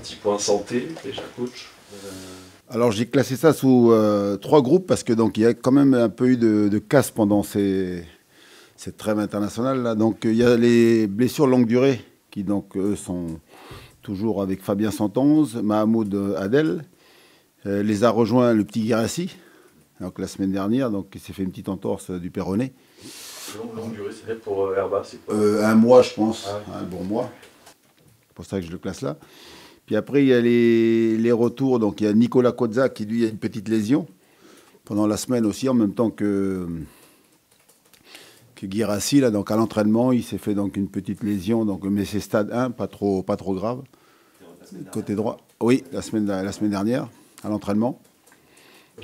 petit point santé, déjà, coach. Alors j'ai classé ça sous 3 groupes parce que donc il y a quand même un peu eu de casse pendant cette trêve internationale là. Donc il y a les blessures longue durée qui donc eux sont toujours avec Fabien Santonze, Mahamoud Adel. Les a rejoints le petit Guirassi, donc la semaine dernière, donc il s'est fait une petite entorse du péroné. Longue durée, c'est fait pour Herba, c'est quoi? 1 mois je pense, Ah ouais. un bon mois. C'est pour ça que je le classe là. Puis après il y a les retours, donc il y a Nicolas Kozza qui lui a une petite lésion pendant la semaine aussi, en même temps que Guirassi, là, donc à l'entraînement, il s'est fait donc une petite lésion, donc, mais c'est stade 1, pas trop grave. Côté droit, oui, la semaine dernière, à l'entraînement.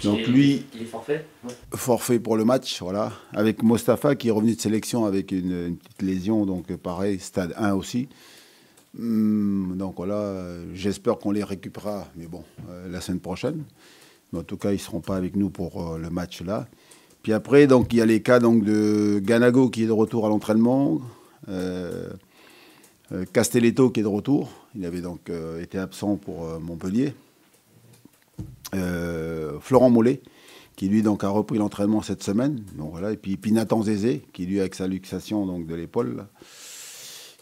Donc lui, il est forfait? Ouais. forfait pour le match, voilà. Avec Mostafa qui est revenu de sélection avec une petite lésion, donc pareil, stade 1 aussi. Donc voilà, j'espère qu'on les récupérera, mais bon, la semaine prochaine. Mais en tout cas, ils ne seront pas avec nous pour le match là. Puis après, donc, il y a les cas donc, de Ganago qui est de retour à l'entraînement, Castelletto qui est de retour, il avait donc été absent pour Montpellier, Florent Mollet qui lui donc a repris l'entraînement cette semaine, donc, voilà. Et puis Nathan Zézé qui lui avec sa luxation donc, de l'épaule là,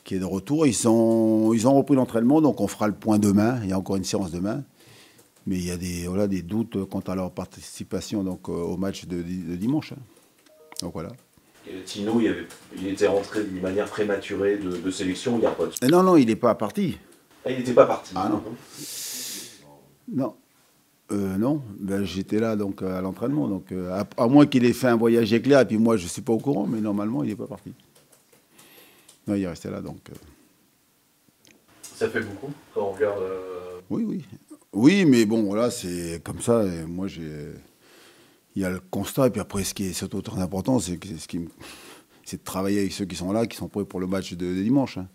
qui est de retour. Ils ont repris l'entraînement, donc on fera le point demain, il y a encore une séance demain. Mais il y a des doutes quant à leur participation donc, au match de dimanche. Hein. Donc voilà. Et Tino, il était rentré d'une manière prématurée de sélection, il n'y a pas de... Et non, il n'est pas parti. Ah, il n'était pas parti. Ah non. Non. Non, ben, j'étais là donc à l'entraînement. Donc, à moins qu'il ait fait un voyage éclair, et puis moi je ne suis pas au courant, mais normalement il n'est pas parti. Non, il est resté là donc. Ça fait beaucoup quand on regarde... Oui. Oui, mais bon, voilà, c'est comme ça. Et moi, il y a le constat, et puis après, ce qui est surtout très important, c'est de travailler avec ceux qui sont là, qui sont prêts pour le match de dimanche. Hein.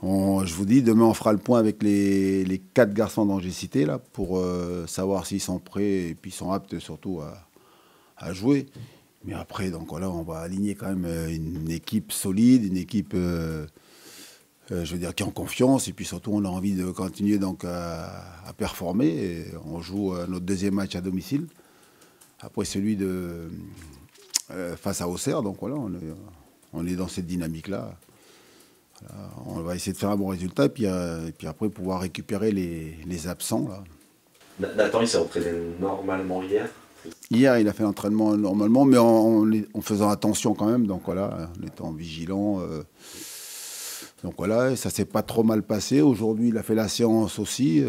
Je vous dis, demain, on fera le point avec les 4 garçons dont j'ai cité, là, pour savoir s'ils sont prêts et puis sont aptes surtout à jouer. Mais après, donc voilà, on va aligner quand même une équipe solide, une équipe... je veux dire, qui est en confiance, et puis surtout, on a envie de continuer donc à performer. Et on joue notre deuxième match à domicile, après celui face à Auxerre. Donc voilà, on est dans cette dynamique-là. Voilà, on va essayer de faire un bon résultat, et puis après pouvoir récupérer les absents. Là. Nathan, il s'est entraîné normalement hier. Hier, il a fait l'entraînement normalement, mais en faisant attention quand même, donc voilà, en étant vigilant. Donc voilà, ça s'est pas trop mal passé. Aujourd'hui, il a fait la séance aussi,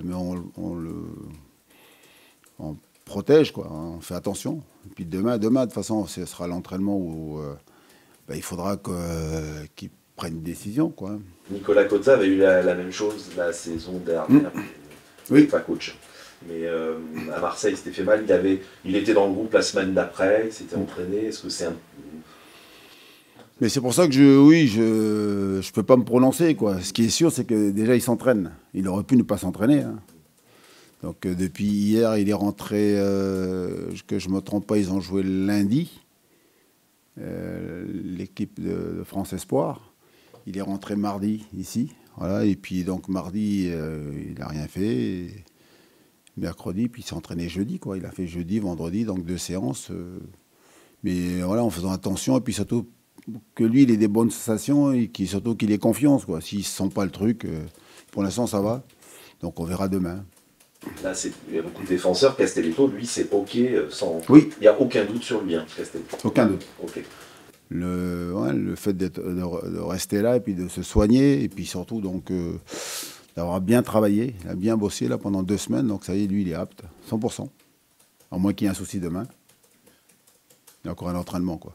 mais on protège, quoi. On fait attention. Et puis demain, de toute façon, ce sera l'entraînement où il faudra qu'il prenne une décision, quoi. Nicolas Kozza avait eu la même chose la saison dernière. Oui. Pas coach. Mais à Marseille, il s'était fait mal. Il était dans le groupe la semaine d'après, il s'était entraîné. Est-ce que c'est un... Mais c'est pour ça que je peux pas me prononcer, quoi. Ce qui est sûr, c'est que déjà, il s'entraîne. Il aurait pu ne pas s'entraîner. Hein. Donc depuis hier, il est rentré, que je ne me trompe pas, ils ont joué lundi, l'équipe de France Espoir. Il est rentré mardi ici. Voilà. Et puis donc mardi, il n'a rien fait. Et mercredi, puis il s'est entraîné jeudi, quoi. Il a fait jeudi, vendredi, donc 2 séances. Mais voilà, en faisant attention, et puis surtout que lui, il ait des bonnes sensations et surtout qu'il ait confiance, quoi. S'il ne sent pas le truc, pour l'instant, ça va. Donc on verra demain. Là, il y a beaucoup de défenseurs. Castelletto, lui, c'est OK. Oui. Il n'y a aucun doute sur lui, hein, Castelletto. Aucun doute. OK. Le fait de rester là et puis de se soigner, et puis surtout donc d'avoir bien travaillé, il a bien bossé là pendant 2 semaines, donc ça y est, lui, il est apte, 100%. À moins qu'il y ait un souci demain. Il y a encore un entraînement, quoi.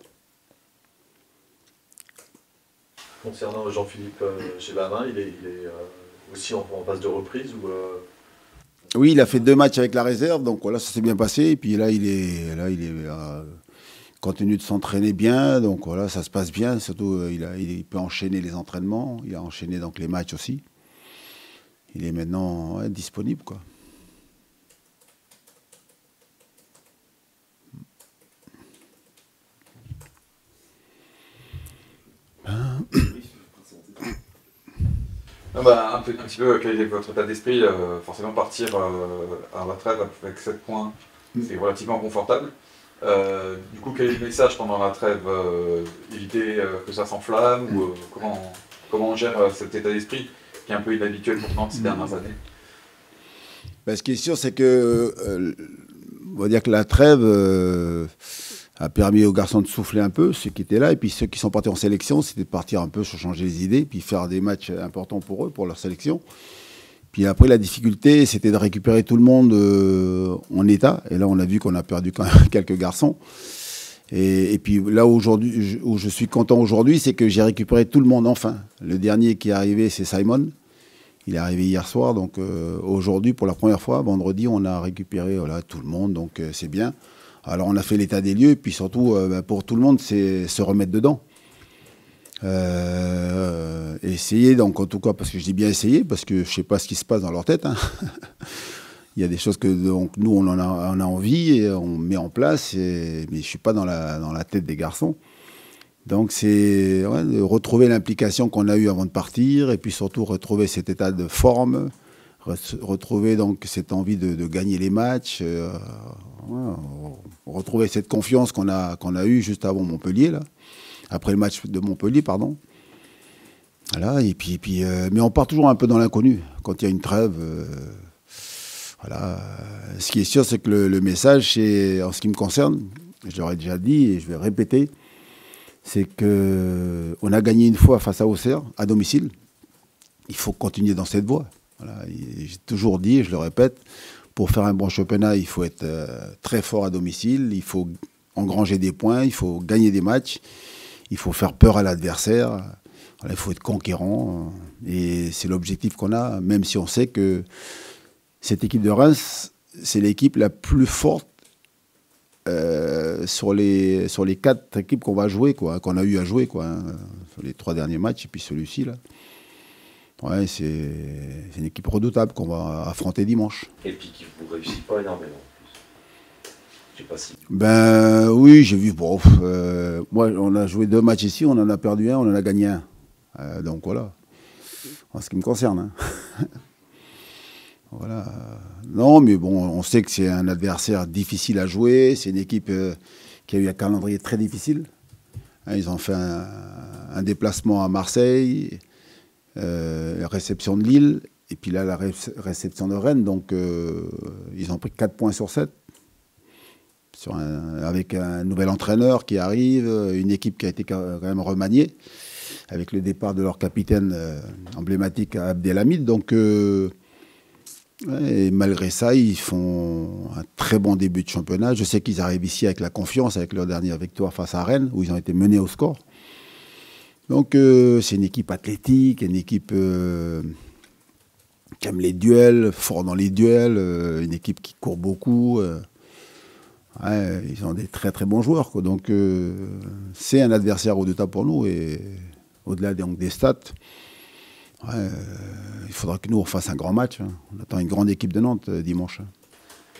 Concernant Jean-Philippe Chébavin, il est aussi en phase de reprise ou Oui, il a fait 2 matchs avec la réserve, donc voilà, ça s'est bien passé. Et puis là, il continue de s'entraîner bien, donc voilà, ça se passe bien. Surtout, il peut enchaîner les entraînements, il a enchaîné donc les matchs aussi. Il est maintenant disponible, quoi. Un petit peu, quel est votre état d'esprit? Forcément, partir à la trêve avec 7 points, c'est relativement confortable. Du coup, quel est le message pendant la trêve? Éviter que ça s'enflamme ou comment on gère cet état d'esprit qui est un peu inhabituel pour Nantes ces dernières années? Ben, ce qui est sûr, c'est que on va dire que la trêve a permis aux garçons de souffler un peu, ceux qui étaient là, et puis ceux qui sont partis en sélection, c'était de partir un peu sur changer les idées, puis faire des matchs importants pour eux, pour leur sélection. Puis après, la difficulté, c'était de récupérer tout le monde en état. Et là, on a vu qu'on a perdu quand même quelques garçons. Et puis là, aujourd'hui, où je suis content aujourd'hui, c'est que j'ai récupéré tout le monde enfin. Le dernier qui est arrivé, c'est Simon. Il est arrivé hier soir. Donc aujourd'hui, pour la première fois, vendredi, on a récupéré tout le monde. Donc c'est bien. Alors on a fait l'état des lieux. Et puis surtout, pour tout le monde, c'est se remettre dedans. Essayer, donc en tout cas, parce que je dis bien essayer, parce que je sais pas ce qui se passe dans leur tête. Hein. Il y a des choses que donc, nous, on a envie et on met en place, mais je suis pas dans la tête des garçons. Donc c'est de retrouver l'implication qu'on a eue avant de partir, et puis surtout retrouver cet état de forme, retrouver donc cette envie de gagner les matchs, retrouver cette confiance qu'on a eue juste avant Montpellier, là. Après le match de Montpellier, pardon. Voilà, et puis, mais on part toujours un peu dans l'inconnu. Quand il y a une trêve, voilà. Ce qui est sûr, c'est que le message, c'est, en ce qui me concerne, je l'aurais déjà dit et je vais répéter, c'est qu'on a gagné une fois face à Auxerre, à domicile. Il faut continuer dans cette voie. Voilà. J'ai toujours dit, et je le répète, pour faire un bon championnat, il faut être très fort à domicile, il faut engranger des points, il faut gagner des matchs. Il faut faire peur à l'adversaire, voilà, il faut être conquérant. Et c'est l'objectif qu'on a, même si on sait que cette équipe de Reims, c'est l'équipe la plus forte sur les 4 équipes qu'on va jouer, qu'on a eu à jouer, sur les 3 derniers matchs, et puis celui-ci, là. Ouais, c'est une équipe redoutable qu'on va affronter dimanche. Et puis qui ne vous réussit pas énormément. Je sais pas si... Ben oui, j'ai vu. Bon, moi, on a joué 2 matchs ici, on en a perdu un, on en a gagné un. Donc voilà, en ce qui me concerne. Hein. Voilà. Non, mais bon, on sait que c'est un adversaire difficile à jouer. C'est une équipe qui a eu un calendrier très difficile. Hein, ils ont fait un déplacement à Marseille, réception de Lille, et puis là, la réception de Rennes. Donc, ils ont pris 4 points sur 7. Avec un nouvel entraîneur qui arrive, une équipe qui a été quand même remaniée, avec le départ de leur capitaine emblématique Abdelhamid. Donc, et malgré ça, ils font un très bon début de championnat. Je sais qu'ils arrivent ici avec la confiance, avec leur dernière victoire face à Rennes, où ils ont été menés au score. Donc, c'est une équipe athlétique, une équipe qui aime les duels, fort dans les duels, une équipe qui court beaucoup. Ouais, ils ont des très très bons joueurs, quoi. Donc c'est un adversaire redoutable pour nous, et au-delà des stats, il faudra que nous on fasse un grand match. Hein. On attend une grande équipe de Nantes dimanche.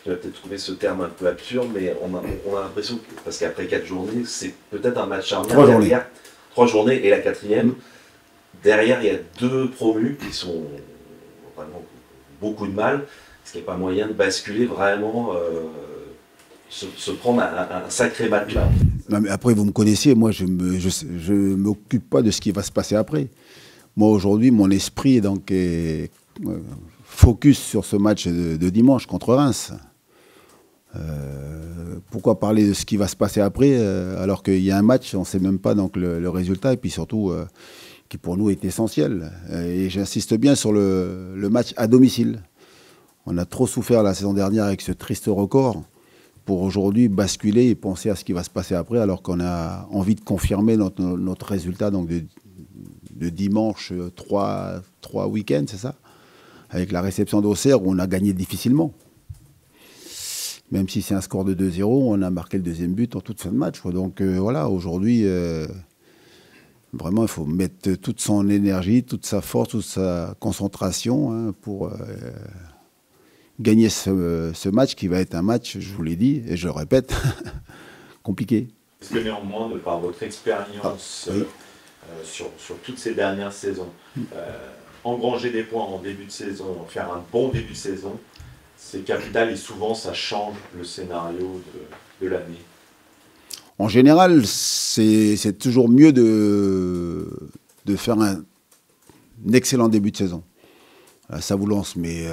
Tu vas peut-être trouver ce terme un peu absurde, mais on a l'impression que, parce qu'après 4 journées, c'est peut-être un match charnière. 3 journées. 3 journées et la 4e. Derrière, il y a 2 promus qui sont vraiment beaucoup de mal. Est-ce qu'il n'y a pas moyen de basculer vraiment se prendre un sacré match là? Non, mais après, vous me connaissez, moi je m'occupe pas de ce qui va se passer après. Moi aujourd'hui, mon esprit est focus sur ce match de dimanche contre Reims. Pourquoi parler de ce qui va se passer après alors qu'il y a un match, on ne sait même pas donc, le résultat, et puis surtout qui pour nous est essentiel. Et j'insiste bien sur le match à domicile. On a trop souffert la saison dernière avec ce triste record pour aujourd'hui basculer et penser à ce qui va se passer après, alors qu'on a envie de confirmer notre résultat donc de dimanche 3 week-ends, c'est ça? Avec la réception d'Auxerre où on a gagné difficilement. Même si c'est un score de 2-0, on a marqué le 2e but en toute fin de match, quoi. Donc voilà, aujourd'hui, vraiment, il faut mettre toute son énergie, toute sa force, toute sa concentration, hein, pour gagner ce match qui va être un match, je vous l'ai dit, et je le répète, compliqué. Est-ce que néanmoins, de par votre expérience oui. sur toutes ces dernières saisons, engranger des points en début de saison, faire un bon début de saison, c'est capital et souvent ça change le scénario de l'année. En général, c'est toujours mieux de faire un excellent début de saison. Ça vous lance, mais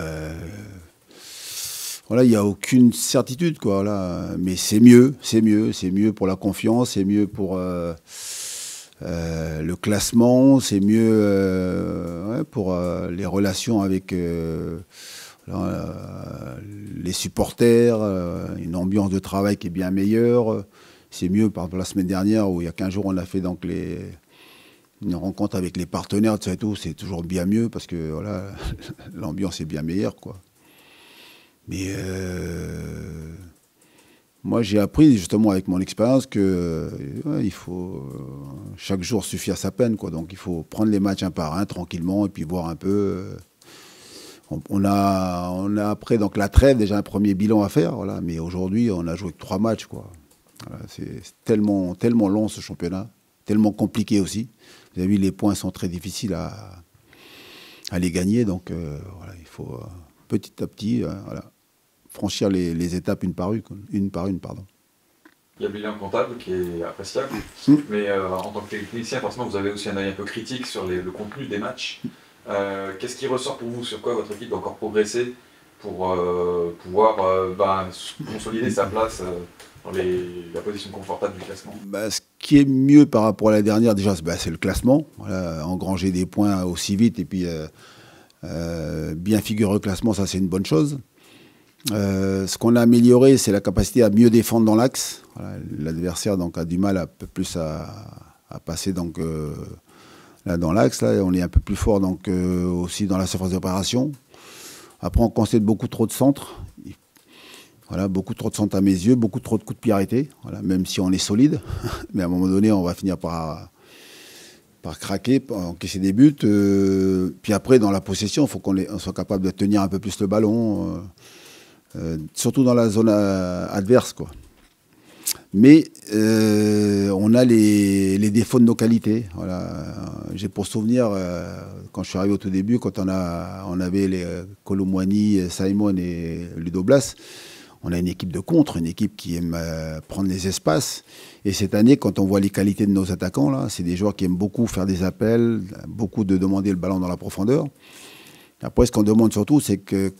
voilà, il n'y a aucune certitude, quoi. Voilà. Mais c'est mieux pour la confiance, c'est mieux pour le classement, c'est mieux pour les relations avec les supporters, une ambiance de travail qui est bien meilleure. C'est mieux, par exemple, la semaine dernière, où il y a 15 jours, on a fait donc une rencontre avec les partenaires, tout, c'est toujours bien mieux parce que voilà, l'ambiance est bien meilleure, quoi. Mais moi, j'ai appris justement avec mon expérience que il faut chaque jour suffit à sa peine, quoi. Donc il faut prendre les matchs un par un tranquillement et puis voir un peu. On a après donc la trêve déjà un premier bilan à faire, voilà. Mais aujourd'hui, on a joué que 3 matchs, quoi. Voilà, c'est tellement long ce championnat, tellement compliqué aussi. Vous avez vu, les points sont très difficiles à les gagner, donc voilà, il faut petit à petit voilà, franchir les étapes une par une, pardon. Il y a le bilan comptable qui est appréciable, mais en tant que technicien, forcément, vous avez aussi un œil un peu critique sur le contenu des matchs. Qu'est-ce qui ressort pour vous? Sur quoi votre équipe doit encore progresser pour pouvoir consolider sa place dans la position confortable du classement? Ce qui est mieux par rapport à la dernière, déjà, c'est le classement. Voilà, engranger des points aussi vite et puis bien figurer au classement, ça c'est une bonne chose. Ce qu'on a amélioré, c'est la capacité à mieux défendre dans l'axe. Voilà, l'adversaire donc a du mal un peu plus à passer donc, là, dans l'axe. Là, on est un peu plus fort donc, aussi dans la surface d'opération. Après, on concède beaucoup trop de centres. Voilà, beaucoup trop de centres à mes yeux, beaucoup trop de coups de pied arrêtés. Voilà, même si on est solide, mais à un moment donné, on va finir par craquer, par encaisser des buts. Puis après, dans la possession, il faut qu'on soit capable de tenir un peu plus le ballon, surtout dans la zone adverse, quoi. Mais on a les défauts de nos qualités. Voilà. J'ai pour souvenir, quand je suis arrivé au tout début, quand on avait les Colomwani, Simon et Ludo Blas, on a une équipe de contre, une équipe qui aime prendre les espaces. Et cette année, quand on voit les qualités de nos attaquants, là, c'est des joueurs qui aiment beaucoup faire des appels, beaucoup de demander le ballon dans la profondeur. Après, ce qu'on demande surtout, c'est que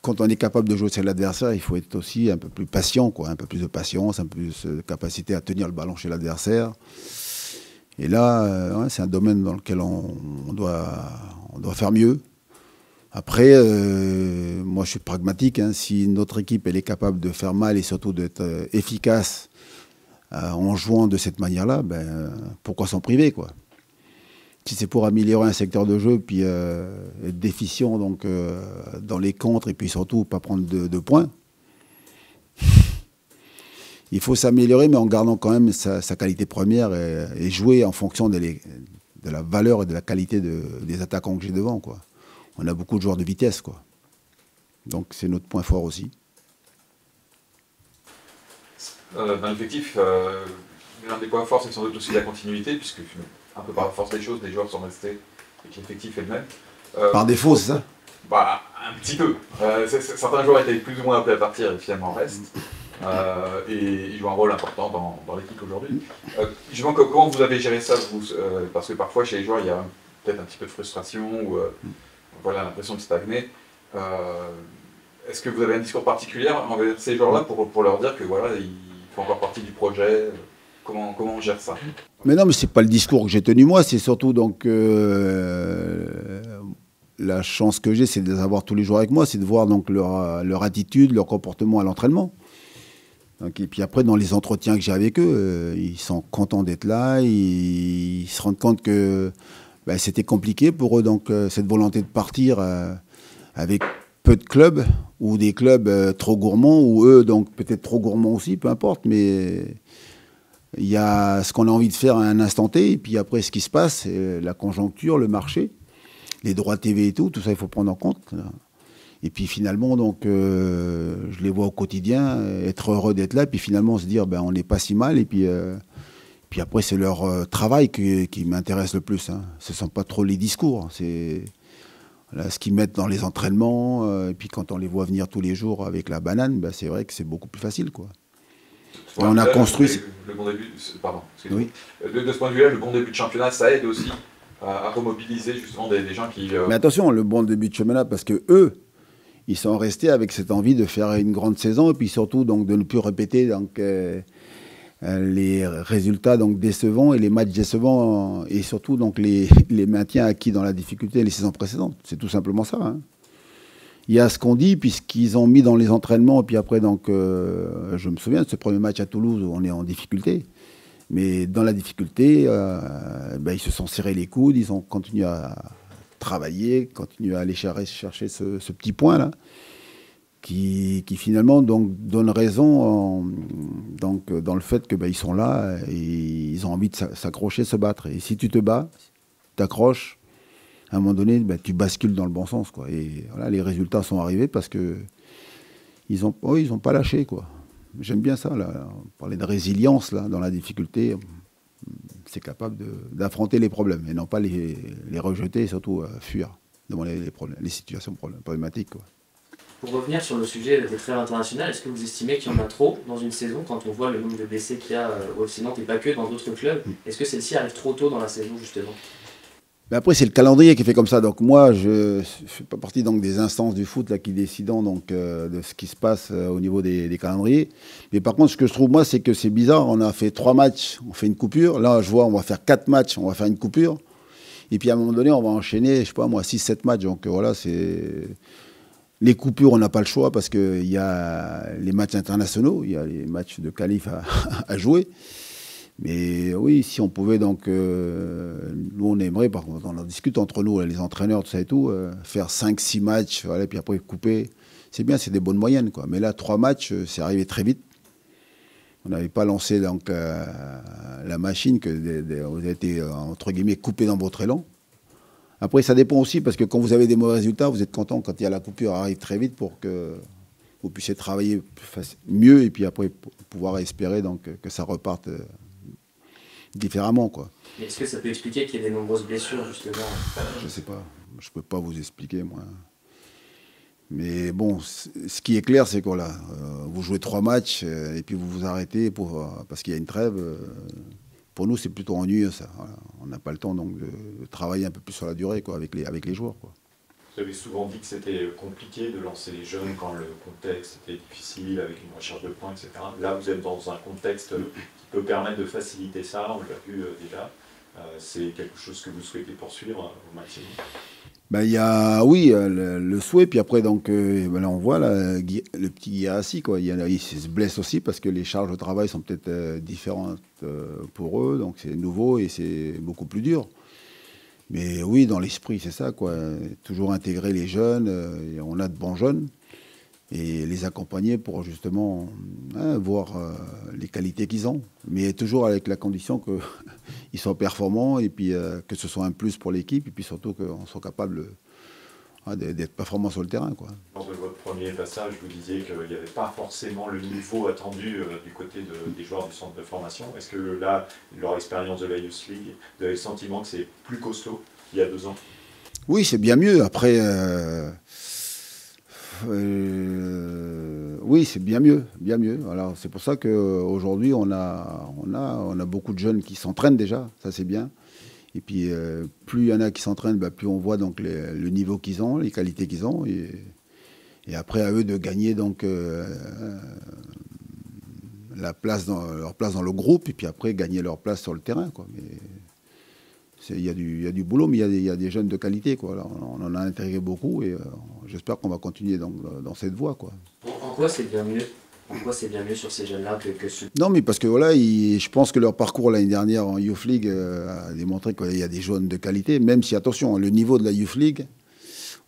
quand on est capable de jouer sur l'adversaire, il faut être aussi un peu plus patient, quoi, un peu plus de patience, un peu plus de capacité à tenir le ballon chez l'adversaire. Et là, c'est un domaine dans lequel on doit faire mieux. Après, moi je suis pragmatique, hein. Si notre équipe elle est capable de faire mal et surtout d'être efficace en jouant de cette manière-là, pourquoi s'en priver, quoi. Si c'est pour améliorer un secteur de jeu, puis être déficient donc, dans les contres et puis surtout pas prendre de points, il faut s'améliorer mais en gardant quand même sa qualité première et jouer en fonction de la valeur et de la qualité des attaquants que j'ai devant, quoi. On a beaucoup de joueurs de vitesse, quoi. Donc c'est notre point fort aussi. Dans l'effectif, l'un des points forts, c'est sans doute aussi la continuité, puisque un peu par la force des choses, les joueurs sont restés et que l'effectif est le même. Par défaut, c'est ça? Un petit peu. Certains joueurs étaient plus ou moins appelés à partir et finalement restent. Et ils jouent un rôle important dans l'équipe aujourd'hui. Justement, comment vous avez géré ça, vous, parce que parfois chez les joueurs, il y a peut-être un petit peu de frustration ou voilà, l'impression de stagner. Est-ce que vous avez un discours particulier envers ces joueurs-là pour leur dire que voilà, ils font encore partie du projet? Comment on gère ça? Mais non, mais c'est pas le discours que j'ai tenu moi, c'est surtout donc la chance que j'ai, c'est de les avoir tous les jours avec moi, c'est de voir donc leur attitude, leur comportement à l'entraînement. Donc, et puis après, dans les entretiens que j'ai avec eux, ils sont contents d'être là, ils se rendent compte que c'était compliqué pour eux, donc cette volonté de partir avec peu de clubs ou des clubs trop gourmands ou eux donc peut-être trop gourmands aussi, peu importe, mais il y a ce qu'on a envie de faire à un instant T et puis après ce qui se passe, la conjoncture, le marché, les droits TV et tout ça il faut prendre en compte. Et puis finalement donc je les vois au quotidien être heureux d'être là et puis finalement se dire on n'est pas si mal et puis après c'est leur travail qui m'intéresse le plus, hein. Ce ne sont pas trop les discours, c'est Là, ce qu'ils mettent dans les entraînements, et puis quand on les voit venir tous les jours avec la banane, ben, c'est vrai que c'est beaucoup plus facile, quoi. Et on a construit. Le bon début, pardon, Oui. de ce point de vue-là, le bon début de championnat, ça aide aussi à remobiliser justement des gens qui. Mais attention, le bon début de championnat, parce que eux, ils sont restés avec cette envie de faire une grande saison et puis surtout donc de ne plus répéter donc les résultats donc décevants et les matchs décevants et surtout donc les maintiens acquis dans la difficulté les saisons précédentes. C'est tout simplement ça. Hein. Il y a ce qu'on dit, puisqu'ils ont mis dans les entraînements, et puis après, donc, je me souviens de ce premier match à Toulouse où on est en difficulté. Mais dans la difficulté, ils se sont serrés les coudes, ils ont continué à travailler, continué à aller chercher ce petit point-là, qui finalement donc, donne raison donc, dans le fait qu'ils sont là et ils ont envie de s'accrocher, se battre. Et si tu te bats, t'accroches, à un moment donné, tu bascules dans le bon sens, quoi. Et voilà, les résultats sont arrivés parce que ils ont pas lâché, quoi. J'aime bien ça, là. Parler de résilience, là, dans la difficulté, c'est capable d'affronter les problèmes et non pas les rejeter et surtout fuir devant les situations problématiques, quoi. Pour revenir sur le sujet des trêves internationales, est-ce que vous estimez qu'il y en a trop dans une saison quand on voit le nombre de blessés qu'il y a au FC Nantes et pas que dans d'autres clubs? Est-ce que celle-ci arrive trop tôt dans la saison, justement? Mais après, c'est le calendrier qui fait comme ça. Donc moi, je ne fais pas partie donc, des instances du foot là, qui décident donc, de ce qui se passe au niveau des calendriers. Mais par contre, ce que je trouve, moi, c'est que c'est bizarre. On a fait 3 matchs, on fait une coupure. Là, je vois, on va faire 4 matchs, on va faire une coupure. Et puis à un moment donné, on va enchaîner, je sais pas moi, 6-7 matchs. Donc voilà, c'est... Les coupures, on n'a pas le choix parce qu'il y a les matchs internationaux, il y a les matchs de qualif à jouer. Mais oui, si on pouvait donc, nous on aimerait, par contre, on en discute entre nous, les entraîneurs, tout ça et tout, faire 5-6 matchs, voilà, puis après couper, c'est bien, c'est des bonnes moyennes, quoi. Mais là, 3 matchs, c'est arrivé très vite. On n'avait pas lancé donc, la machine, que vous avez été, entre guillemets, coupé dans votre élan. Après, ça dépend aussi, parce que quand vous avez des mauvais résultats, vous êtes content quand il y a la coupure arrive très vite pour que vous puissiez travailler mieux et puis après pouvoir espérer donc, que ça reparte différemment, quoi. Est-ce que ça peut expliquer qu'il y ait des nombreuses blessures, justement? Je sais pas. Je peux pas vous expliquer, moi. Mais bon, ce qui est clair, c'est que voilà, vous jouez 3 matchs et puis vous vous arrêtez parce qu'il y a une trêve. Pour nous, c'est plutôt ennuyeux, ça. Voilà. On n'a pas le temps donc, de travailler un peu plus sur la durée, quoi, avec les joueurs, quoi. Vous avez souvent dit que c'était compliqué de lancer les jeunes quand le contexte était difficile, avec une recherche de points, etc. Là, vous êtes dans un contexte qui peut permettre de faciliter ça, on l'a vu déjà. C'est quelque chose que vous souhaitez poursuivre au maximum? Il y a, oui, le souhait, puis après, donc, là, on voit là, le petit Guirassy, quoi. Il se blesse aussi parce que les charges de travail sont peut-être différentes pour eux, donc c'est nouveau et c'est beaucoup plus dur. Mais oui, dans l'esprit, c'est ça, quoi. Toujours intégrer les jeunes, et on a de bons jeunes, et les accompagner pour justement voir les qualités qu'ils ont. Mais toujours avec la condition qu'ils soient performants, et puis que ce soit un plus pour l'équipe, et puis surtout qu'on soit capable d'être performants sur le terrain, quoi. Lors de votre premier passage, vous disiez qu'il n'y avait pas forcément le niveau attendu du côté des joueurs du centre de formation. Est-ce que là, leur expérience de la Youth League, vous avez le sentiment que c'est plus costaud qu'il y a 2 ans? Oui, c'est bien mieux. Après, oui, c'est bien mieux, bien mieux. Alors, c'est pour ça qu'aujourd'hui, on a beaucoup de jeunes qui s'entraînent déjà, ça c'est bien. Et puis, plus il y en a qui s'entraînent, plus on voit donc le niveau qu'ils ont, les qualités qu'ils ont. Et après, à eux de gagner donc, leur place dans le groupe, et puis après, gagner leur place sur le terrain, quoi. Mais il y a du boulot, mais il y a des jeunes de qualité, quoi. Alors, on en a intégré beaucoup, et j'espère qu'on va continuer dans cette voie, quoi. En quoi c'est bien mieux? En quoi c'est bien mieux sur ces jeunes-là que ceux? Non, mais parce que voilà, je pense que leur parcours l'année dernière en Youth League a démontré qu'il y a des jeunes de qualité, même si, attention, le niveau de la Youth League,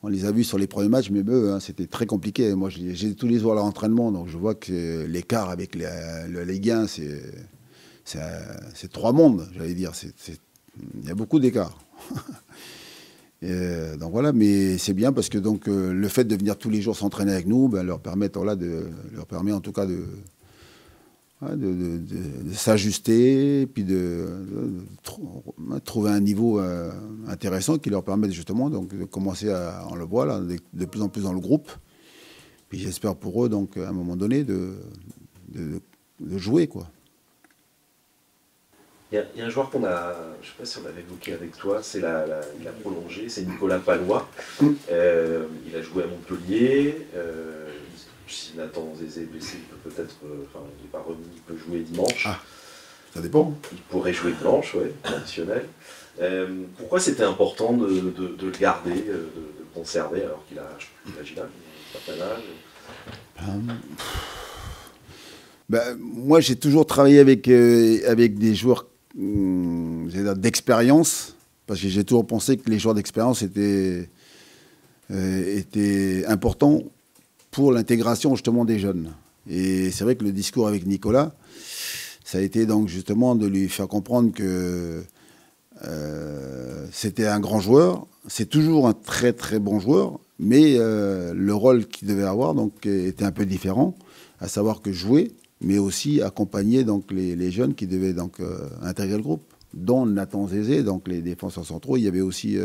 on les a vus sur les premiers matchs, mais eux, c'était très compliqué. Moi, j'ai tous les jours à l'entraînement, donc je vois que l'écart avec le Ligue 1, c'est 3 mondes, j'allais dire. Il y a beaucoup d'écart. Donc voilà, mais c'est bien parce que donc, le fait de venir tous les jours s'entraîner avec nous leur permet en tout cas de s'ajuster, puis trouver un niveau intéressant qui leur permette justement donc, de commencer on le voit là, de plus en plus dans le groupe. Puis j'espère pour eux, donc, à un moment donné, de jouer, quoi. Il y a un joueur qu'on a, je ne sais pas si on l'avait évoqué avec toi, il a prolongé, c'est Nicolas Palois. Il a joué à Montpellier. Si Nathan Zézé est blessé, il peut peut-être, il n'est pas remis, il peut jouer dimanche. Ah, ça dépend. Il pourrait jouer dimanche, oui, traditionnel. Pourquoi c'était important de le garder, de le conserver alors qu'il a, j'imagine, un certain âge? Moi, j'ai toujours travaillé avec des joueurs d'expérience, parce que j'ai toujours pensé que les joueurs d'expérience étaient importants pour l'intégration justement des jeunes. Et c'est vrai que le discours avec Nicolas, ça a été donc justement de lui faire comprendre que c'était un grand joueur, c'est toujours un très très bon joueur, mais le rôle qu'il devait avoir donc, était un peu différent, à savoir que jouer, mais aussi accompagner donc, les jeunes qui devaient donc, intégrer le groupe, dont Nathan Zézé, donc les défenseurs centraux. Il y avait aussi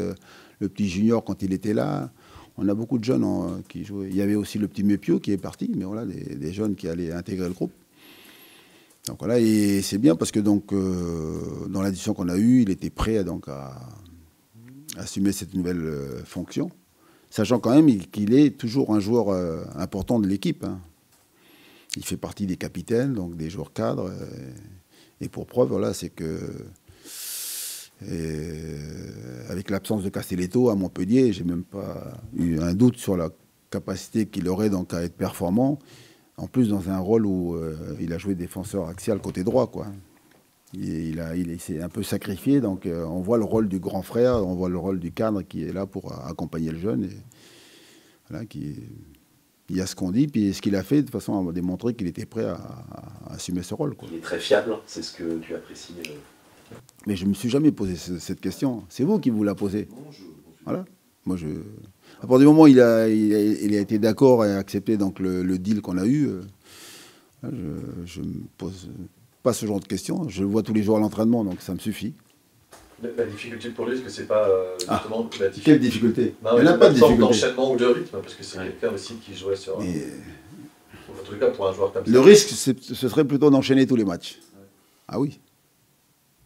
le petit junior quand il était là. On a beaucoup de jeunes qui jouaient. Il y avait aussi le petit Mepio qui est parti, mais voilà, des jeunes qui allaient intégrer le groupe. Donc voilà, et c'est bien parce que donc, dans la discussion qu'on a eue, il était prêt donc, à assumer cette nouvelle fonction, sachant quand même qu'il est toujours un joueur important de l'équipe. Hein. Il fait partie des capitaines, donc des joueurs cadres. Et pour preuve, voilà, c'est que avec l'absence de Castelletto à Montpellier, j'ai même pas eu un doute sur la capacité qu'il aurait donc à être performant. En plus, dans un rôle où il a joué défenseur axial côté droit, quoi. Il s'est un peu sacrifié, donc on voit le rôle du grand frère, on voit le rôle du cadre qui est là pour accompagner le jeune. Et, voilà, il y a ce qu'on dit, puis ce qu'il a fait, de façon à démontrer qu'il était prêt à assumer ce rôle, quoi. Il est très fiable, c'est ce que tu apprécies. Mais je ne me suis jamais posé cette question. C'est vous qui vous la posez. Voilà. Moi, à partir du moment où il a été d'accord et accepté donc, le deal qu'on a eu, je ne me pose pas ce genre de questions. Je le vois tous les jours à l'entraînement, donc ça me suffit. La difficulté pour lui, est-ce que c'est pas justement la difficulté? Quelle difficulté? Non, il n'y a pas de difficulté. D'enchaînement ou de rythme, parce que c'est quelqu'un aussi qui jouait sur... En tout cas, pour un joueur comme ça. Le risque, ce serait plutôt d'enchaîner tous les matchs. Ouais. Ah oui.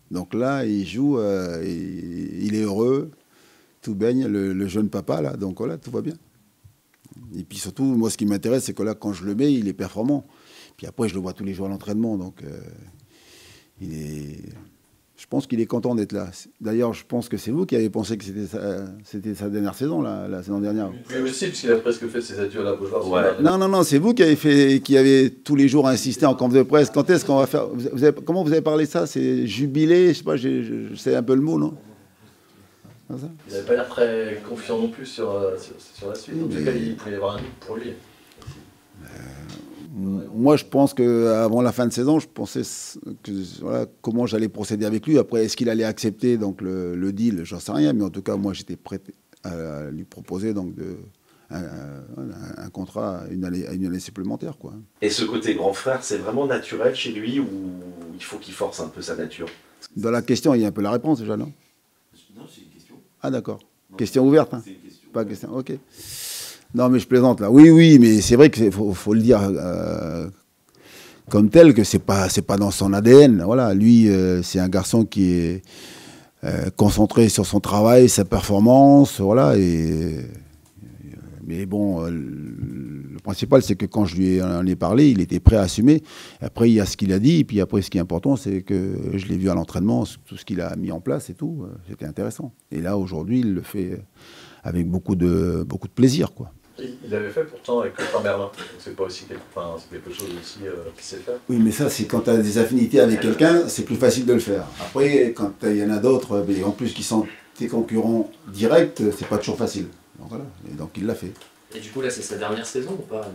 Donc là, il joue, il est heureux, tout baigne, le jeune papa, là, donc voilà, tout va bien. Et puis surtout, moi, ce qui m'intéresse, c'est que là, quand je le mets, il est performant. Puis après, je le vois tous les jours à l'entraînement, donc je pense qu'il est content d'être là. D'ailleurs, je pense que c'est vous qui avez pensé que c'était sa dernière saison, la saison dernière. Oui, aussi, puisqu'il a presque fait ses adieux à la Beaujoire. Ouais. Non, c'est vous qui avez tous les jours insisté en conférence de presse. Quand est-ce qu'on va faire comment vous avez parlé de ça? C'est jubilé, je sais pas, je sais un peu le mot, non? Il n'avait pas l'air très confiant non plus sur la suite. En tout cas, il pouvait y avoir un doute pour lui. Moi, je pense qu'avant la fin de saison, je pensais que, voilà, comment j'allais procéder avec lui. Après, est-ce qu'il allait accepter donc, le deal? J'en sais rien. Mais en tout cas, moi, j'étais prêt à lui proposer donc, un contrat à une année supplémentaire, quoi. Et ce côté grand frère, c'est vraiment naturel chez lui ou il faut qu'il force un peu sa nature? Dans la question, il y a un peu la réponse déjà, non? Non, c'est une question. Ah, d'accord. Question ouverte, hein? C'est une question. Pas question, ok. Non, mais je plaisante là. Oui, mais c'est vrai qu'il faut le dire comme tel, que c'est pas dans son ADN. Voilà, lui, c'est un garçon qui est concentré sur son travail, sa performance, voilà. Mais bon, le principal, c'est que quand je lui en ai parlé, il était prêt à assumer. Après, il y a ce qu'il a dit, et puis après, ce qui est important, c'est que je l'ai vu à l'entraînement, tout ce qu'il a mis en place et tout, c'était intéressant. Et là, aujourd'hui, il le fait avec beaucoup de plaisir, quoi. Il l'avait fait pourtant avec le frère Merlin, donc c'est pas aussi quelque chose aussi qui sait faire. Oui, mais ça, c'est quand tu as des affinités avec quelqu'un, c'est plus facile de le faire. Après, quand il y en a d'autres, en plus qui sont tes concurrents directs, c'est pas toujours facile. Donc voilà, et donc il l'a fait. Et du coup, là, c'est sa dernière saison ou pas?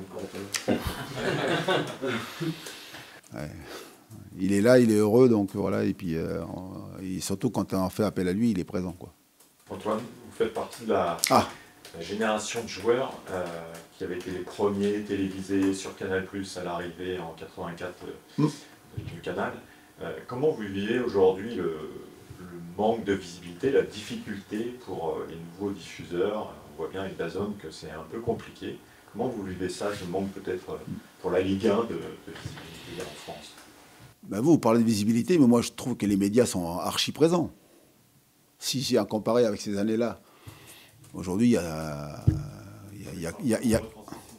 Ouais. Il est là, il est heureux, donc voilà, et puis surtout quand on fait appel à lui, il est présent, quoi. Antoine, vous faites partie de la génération de joueurs qui avaient été les premiers télévisés sur Canal+ à l'arrivée en 84 du canal. Comment vous vivez aujourd'hui le manque de visibilité, la difficulté pour les nouveaux diffuseurs? On voit bien avec DAZN que c'est un peu compliqué. Comment vous vivez ça, ce manque peut-être pour la Ligue 1 de visibilité en France? Ben vous parlez de visibilité, mais moi je trouve que les médias sont archi présents. Si j'ai à comparer avec ces années-là, aujourd'hui il y a...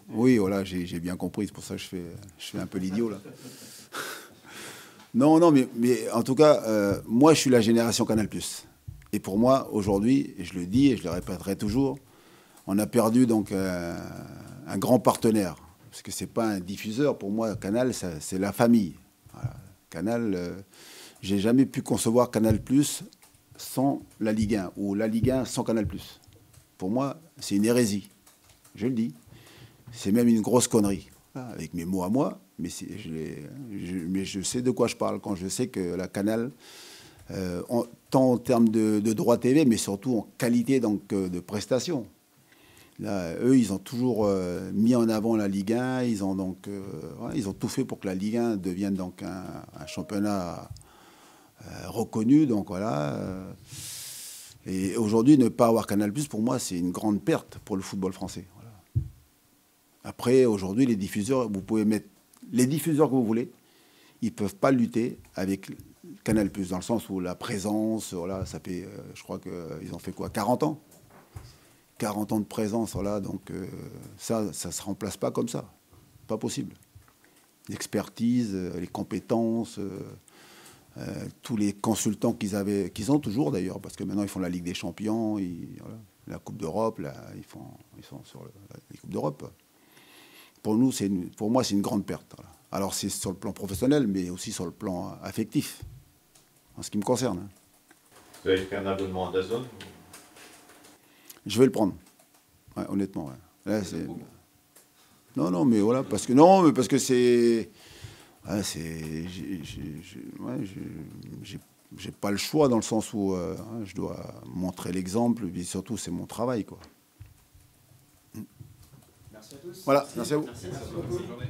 Oui, voilà, j'ai bien compris, c'est pour ça que je fais un peu l'idiot là. Non, mais en tout cas, moi je suis la génération Canal+. Et pour moi, aujourd'hui, et je le dis et je le répéterai toujours, on a perdu donc un grand partenaire. Parce que c'est pas un diffuseur, pour moi, Canal, c'est la famille. Voilà. Canal, j'ai jamais pu concevoir Canal+ sans la Ligue 1, ou la Ligue 1 sans Canal+. Pour moi, c'est une hérésie. Je le dis. C'est même une grosse connerie. Voilà, avec mes mots à moi, mais je sais de quoi je parle quand je sais que la Canal, tant en termes de droits TV, mais surtout en qualité donc, de prestations. Là, eux, ils ont toujours mis en avant la Ligue 1. Ils ont donc, ils ont tout fait pour que la Ligue 1 devienne donc un championnat reconnu. Donc voilà. Et aujourd'hui, ne pas avoir Canal+, pour moi, c'est une grande perte pour le football français. Voilà. Après, aujourd'hui, les diffuseurs, vous pouvez mettre les diffuseurs que vous voulez, ils ne peuvent pas lutter avec Canal+, dans le sens où la présence, voilà, ça fait, je crois qu'ils ont fait quoi, 40 ans 40 ans de présence, voilà, donc ça ne se remplace pas comme ça. Pas possible. L'expertise, les compétences, tous les consultants qu'ils ont toujours d'ailleurs, parce que maintenant ils font la Ligue des Champions, voilà, la Coupe d'Europe, ils sont sur les Coupes d'Europe. Pour moi, c'est une grande perte. Voilà. Alors c'est sur le plan professionnel, mais aussi sur le plan affectif, en ce qui me concerne. Hein. Vous avez fait un abonnement à DAZN? Je vais le prendre, ouais, honnêtement. Ouais. Là, non, mais voilà, parce que c'est... Ouais, j'ai pas le choix dans le sens où je dois montrer l'exemple, et surtout c'est mon travail, quoi. Merci à tous. Voilà, merci à vous. Merci beaucoup. Bonne journée.